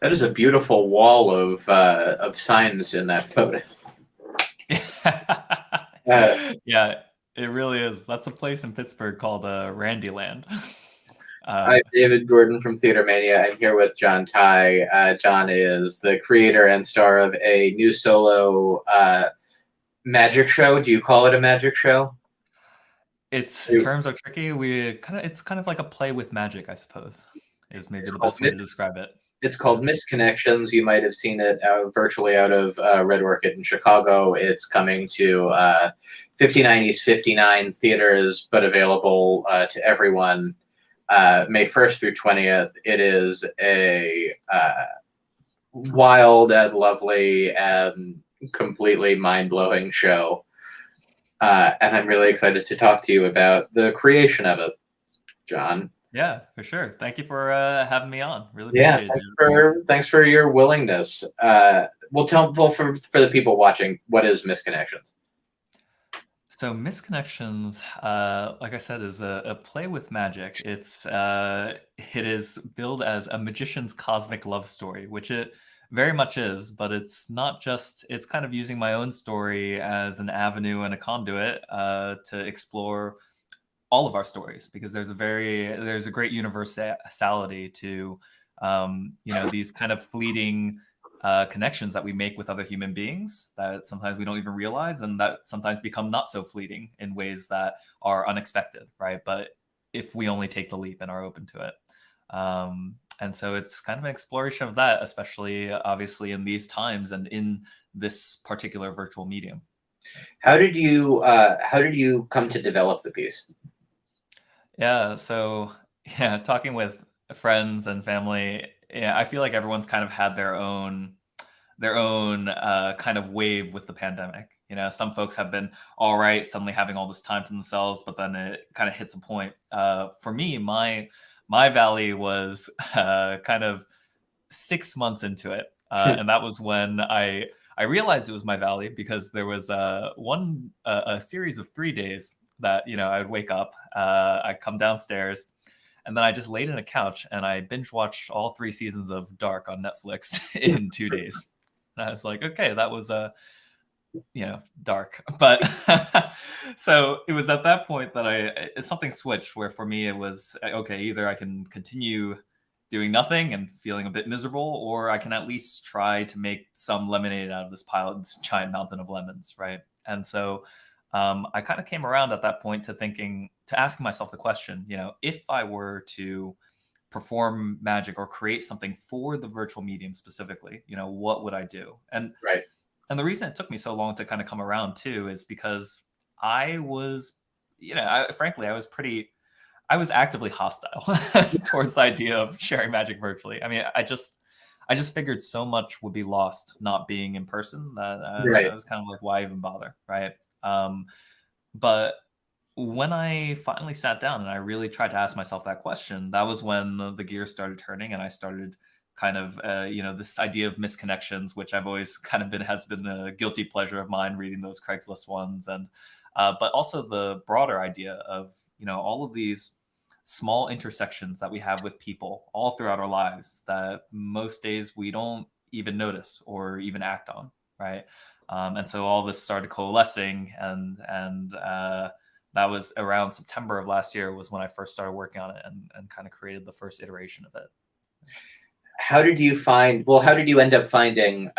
That is a beautiful wall of signs in that photo. Uh, Yeah, it really is. That's a place in Pittsburgh called Randyland. I'm Um, David Gordon from TheaterMania. I'm here with Jon Tai. John is the creator and star of a new solo magic show. Do you call it a magic show? it's terms are tricky. It's kind of like a play with magic, I suppose, is It's maybe the called best way to describe it. it's Yeah. called Misconnections. You might have seen it virtually out of Red Orchid in Chicago. It's coming to 59 East 59 theaters, but available to everyone May 1st through 20th. It is a wild and lovely and completely mind blowing show. And I'm really excited to talk to you about the creation of it, John. Yeah, for sure. Thank you for having me on. Really Yeah, appreciate it. thanks for your willingness. For the people watching, what is Misconnections? So Misconnections, like I said, is a play with magic. It is billed as a magician's cosmic love story, which it very much is, but it's not just, it's kind of using my own story as an avenue and a conduit to explore all of our stories, because there's a great universality to these kind of fleeting connections that we make with other human beings that sometimes we don't even realize, and that sometimes become not so fleeting in ways that are unexpected, right? But if we only take the leap and are open to it. And so it's kind of an exploration of that, especially obviously in these times and in this particular virtual medium. How did you come to develop the piece? Yeah, so yeah, talking with friends and family, yeah, I feel like everyone's kind of had their own kind of wave with the pandemic. You know, some folks have been all right, suddenly having all this time to themselves, but then it kind of hits a point. For me, my valley was kind of 6 months into it, and that was when I realized it was my valley, because there was a series of 3 days that I'd wake up, I'd come downstairs, and then I just laid in a couch and I binge watched all 3 seasons of Dark on Netflix in 2 days. And I was like, okay, that was dark, but so it was at that point that something switched, where for me it was okay, either I can continue doing nothing and feeling a bit miserable, or I can at least try to make some lemonade out of this giant mountain of lemons, right? And so I kind of came around at that point to asking myself the question, if I were to perform magic or create something for the virtual medium specifically, what would I do? Right. And the reason it took me so long to kind of come around too is because I was, frankly, I was actively hostile towards the idea of sharing magic virtually. I mean, I just figured so much would be lost not being in person that Right. I was kind of like, why even bother, right? But when I finally sat down and I really tried to ask myself that question, that was when the gears started turning, and I started kind of, this idea of misconnections, which I've always kind of has been a guilty pleasure of mine, reading those Craigslist ones, and but also the broader idea of all of these small intersections that we have with people all throughout our lives that most days we don't even notice or even act on, right? And so all this started coalescing, and that was around September of last year was when I first started working on it, and kind of created the first iteration of it. How did you end up finding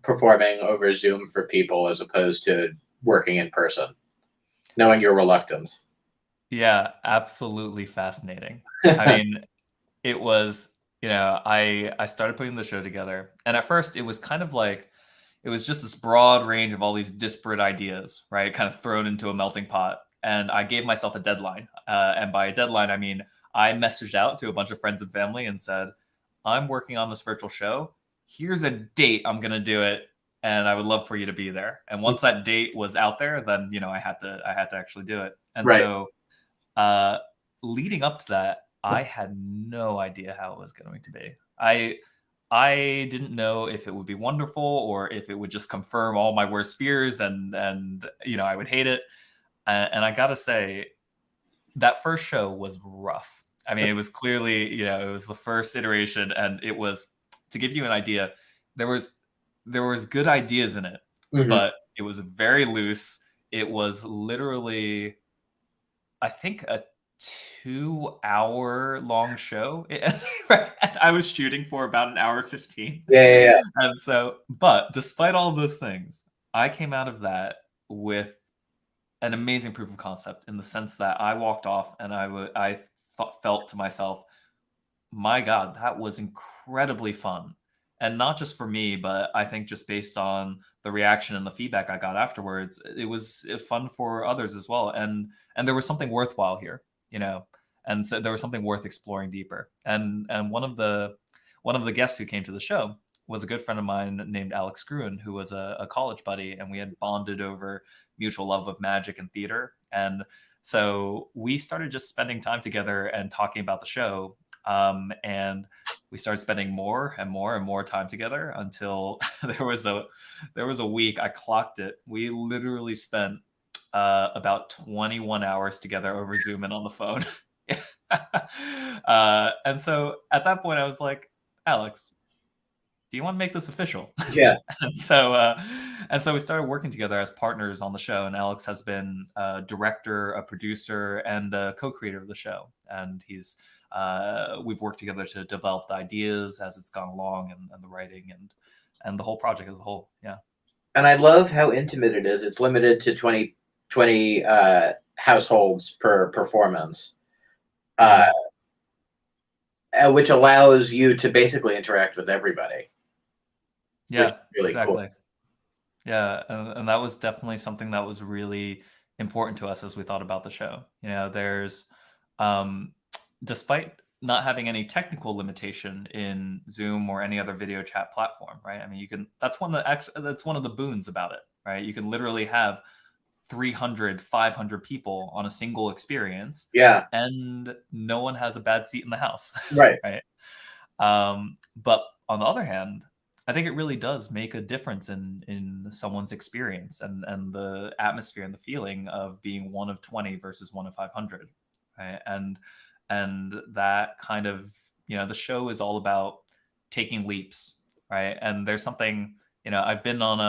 performing over Zoom for people as opposed to working in person, knowing your reluctance? Yeah, absolutely fascinating. I mean, it was, I started putting the show together, and at first it was kind of like it was just this broad range of all these disparate ideas, right? Kind of thrown into a melting pot. And I gave myself a deadline. And by a deadline, I mean, I messaged out to a bunch of friends and family and said, I'm working on this virtual show. Here's a date I'm going to do it. And I would love for you to be there. And once that date was out there, then, I had to actually do it. And Right. so, uh, leading up to that, I had no idea how it was going to be. I didn't know if it would be wonderful or if it would just confirm all my worst fears, and I would hate it. And I gotta say, that first show was rough. I mean, it was clearly, it was the first iteration, and it was to give you an idea, there was good ideas in it, Hmm. but it was very loose. It was literally, I think, a 2-hour long show. I was shooting for about an hour 15. Yeah, yeah, yeah. And so, but despite all of those things, I came out of that with an amazing proof of concept, in the sense that I walked off and felt to myself, my God, that was incredibly fun. And not just for me, but I think just based on the reaction and the feedback I got afterwards, it was fun for others as well. And there was something worthwhile here, you know. And so there was something worth exploring deeper. And one of the guests who came to the show was a good friend of mine named Alex Gruen, who was a college buddy, and we had bonded over mutual love of magic and theater. And so we started just spending time together and talking about the show, and we started spending more and more and more time together until there was a week, I clocked it. We literally spent about 21 hours together over Zoom and on the phone. And so at that point, I was like, Alex, do you want to make this official? Yeah. and so uh, and so we started working together as partners on the show. And Alex has been a director, a producer, and a co-creator of the show. And we've worked together to develop the ideas as it's gone along, and the writing, and the whole project as a whole. Yeah. And I love how intimate it is. It's limited to 20 households per performance, uh, Mhm. which allows you to basically interact with everybody, which is Yeah, really cool. exactly. Yeah, and that was definitely something that was really important to us as we thought about the show. You know, there's, um, despite not having any technical limitation in Zoom or any other video chat platform, right? I mean, you can. That's one of the boons about it, right? You can literally have 300, 500 people on a single experience, Yeah, and no one has a bad seat in the house, right. right? But on the other hand, I think it really does make a difference in someone's experience, and the atmosphere and the feeling of being one of 20 versus one of 500, right? And that kind of, the show is all about taking leaps, right? And there's something, I've been on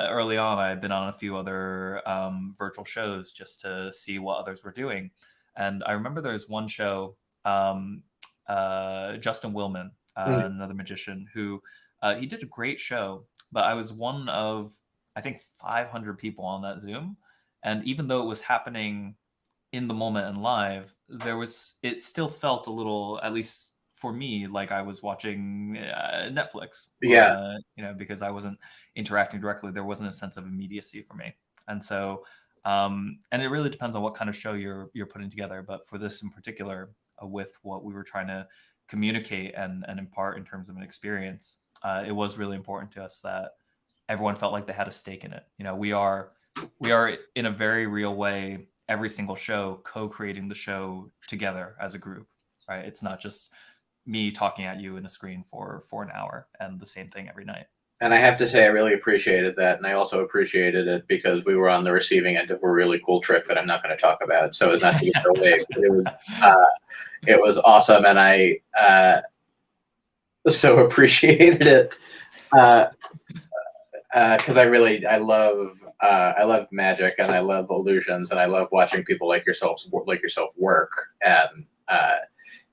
early on, I've been on a few other virtual shows just to see what others were doing. And I remember there's one show, um, Justin Willman, Mhm. another magician, who he did a great show, but I was one of, I think, 500 people on that Zoom. And even though it was happening in the moment and live, it still felt a little, at least for me, like I was watching Netflix, or Yeah, because I wasn't interacting directly. There wasn't a sense of immediacy for me. And so, and it really depends on what kind of show you're putting together. But for this in particular, with what we were trying to communicate and impart in terms of an experience, it was really important to us that everyone felt like they had a stake in it. We are in a very real way, every single show, co-creating the show together as a group, right? It's not just me talking at you in a screen for an hour and the same thing every night. and I have to say I really appreciated that, and I also appreciated it because we were on the receiving end of a really cool trick that I'm not going to talk about. So it's not to give it away, but it was awesome, and I so appreciated it. Uh, because I love magic, and I love illusions, and I love watching people like yourself work, and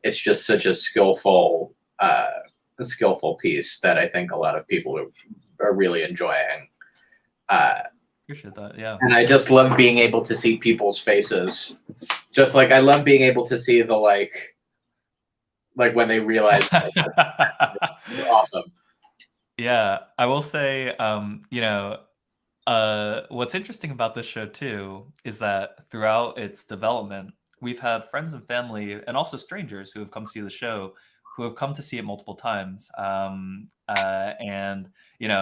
it's just such a skillful piece that I think a lot of people are really enjoying. Uh, Appreciate that. Yeah. and I just love being able to see people's faces, just like I love being able to see the like when they realize it's awesome. Yeah, I will say, what's interesting about this show too is that throughout its development, we've had friends and family, and also strangers who have come see the show, who have come to see it multiple times. And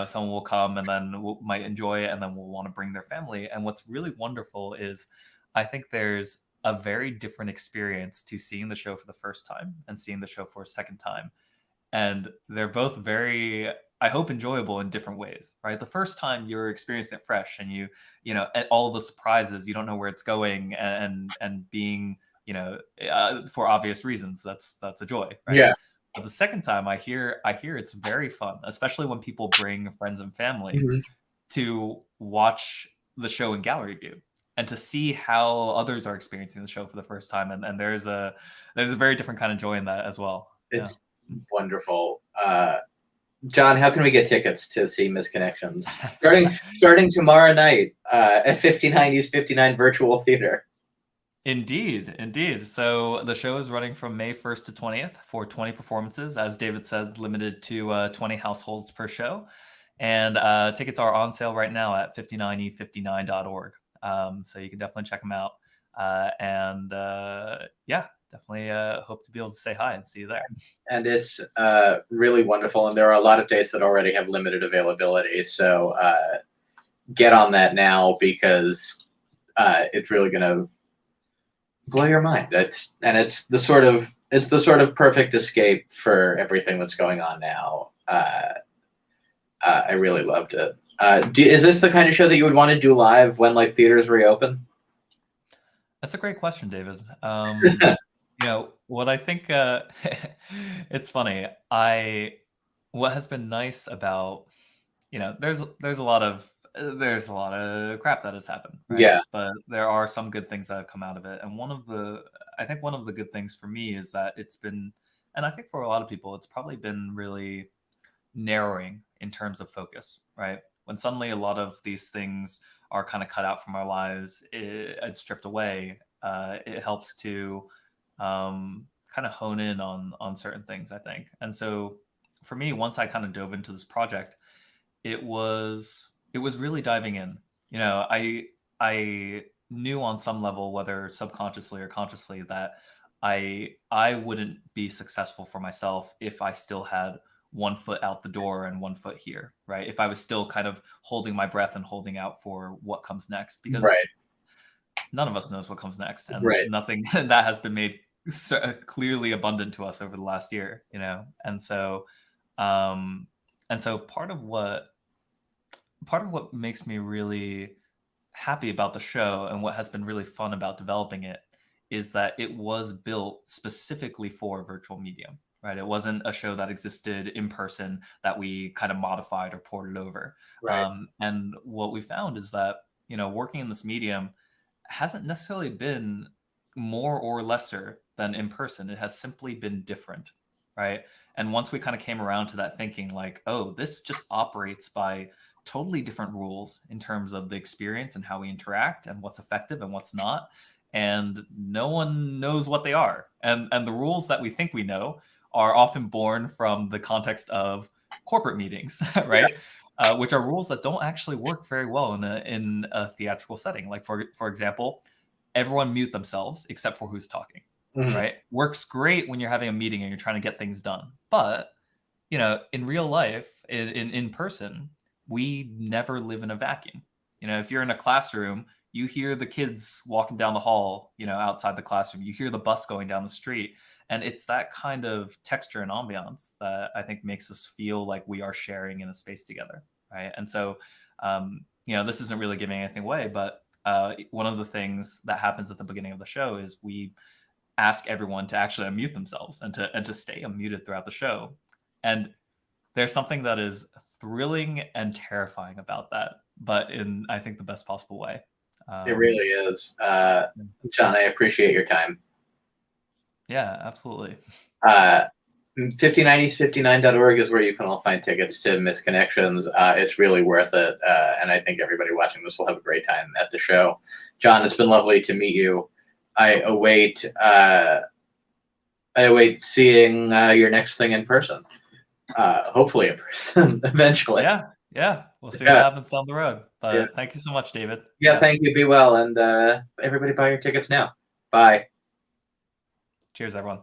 someone will come and then might enjoy it, and then will want to bring their family. And what's really wonderful is, I think there's a very different experience to seeing the show for the first time and seeing the show for a second time, and they're both very, I hope, enjoyable in different ways, right? The first time you're experiencing it fresh, and and all the surprises, you don't know where it's going, and being, for obvious reasons, that's a joy, right? Yeah, But the second time, I hear it's very fun, especially when people bring friends and family Mhm. to watch the show in gallery view and to see how others are experiencing the show for the first time. And there's a very different kind of joy in that as well. Yeah. It's wonderful. John, how can we get tickets to see Misconnections? Starting tomorrow night at 59 East 59 Virtual Theater. Indeed. So the show is running from May 1st to 20th for 20 performances. As David said, limited to 20 households per show. And tickets are on sale right now at 59e59.org. So you can definitely check them out. Yeah, definitely hope to be able to say hi and see you there. And it's really wonderful. And there are a lot of dates that already have limited availability. So get on that now, because it's really going to blow your mind. It's the sort of perfect escape for everything that's going on now. I really loved it. Is this the kind of show that you would want to do live when like theaters reopen? That's a great question, David. What I think, it's funny. What has been nice about, there's a lot of crap that has happened, right? Yeah. But there are some good things that have come out of it, and I think one of the good things for me is that it's been, and I think for a lot of people, it's probably been really narrowing in terms of focus, right? When suddenly a lot of these things are kind of cut out from our lives and stripped away, it helps to kind of hone in on certain things, I think. And so for me, once I kind of dove into this project, it was really diving in. I knew on some level, whether subconsciously or consciously, that I wouldn't be successful for myself if I still had one foot out the door and one foot here, right? If I was still kind of holding my breath and holding out for what comes next, because Right. none of us knows what comes next, and Right. nothing that has been made clearly abundant to us over the last year, and so um part of what makes me really happy about the show and what has been really fun about developing it is that it was built specifically for virtual medium, right? It wasn't a show that existed in person that we kind of modified or ported over. Right. And what we found is that, working in this medium hasn't necessarily been more or lesser than in person. It has simply been different, right? And once we kind of came around to that thinking, like, oh, this just operates by totally different rules in terms of the experience and how we interact and what's effective and what's not, and no one knows what they are, and the rules that we think we know are often born from the context of corporate meetings, right? Which are rules that don't actually work very well in a theatrical setting. Like for example, everyone mute themselves except for who's talking, Mhm. right? Works great when you're having a meeting and you're trying to get things done, but in real life, in person, we never live in a vacuum. If you're in a classroom, you hear the kids walking down the hall, outside the classroom. You hear the bus going down the street. And it's that kind of texture and ambiance that I think makes us feel like we are sharing in a space together, right? And so, this isn't really giving anything away, but one of the things that happens at the beginning of the show is we ask everyone to actually unmute themselves and to stay unmuted throughout the show. And there's something that is thrilling and terrifying about that, but in, I think, the best possible way. It really is. John, I appreciate your time. Yeah, absolutely. 59east59.org is where you can all find tickets to Misconnections. It's really worth it. And I think everybody watching this will have a great time at the show. John, it's been lovely to meet you. I await seeing your next thing in person. Hopefully in person eventually. Yeah. We'll see what happens down the road. But thank you so much, David. Yeah, thank you. Be well. And everybody buy your tickets now. Bye. Cheers, everyone.